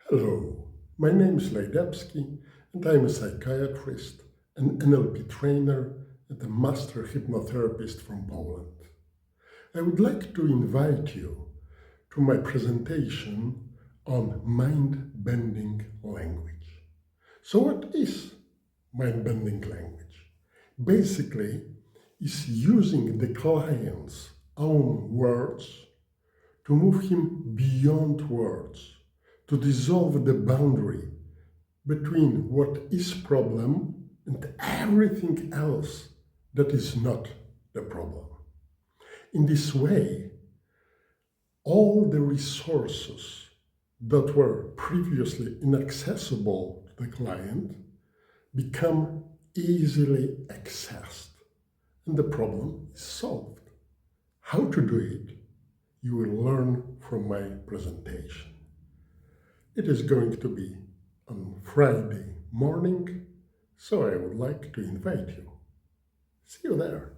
Hello, my name is Lech Debski and I'm a psychiatrist, an NLP trainer and a master hypnotherapist from Poland. I would like to invite you to my presentation on mind-bending language. So what is mind-bending language? Basically, is using the client's own words to move him beyond words, to dissolve the boundary between what is problem and everything else that is not the problem. In this way, all the resources that were previously inaccessible to the client become easily accessed, and the problem is solved. How to do it, you will learn from my presentation. It is going to be on Friday morning, so I would like to invite you. See you there.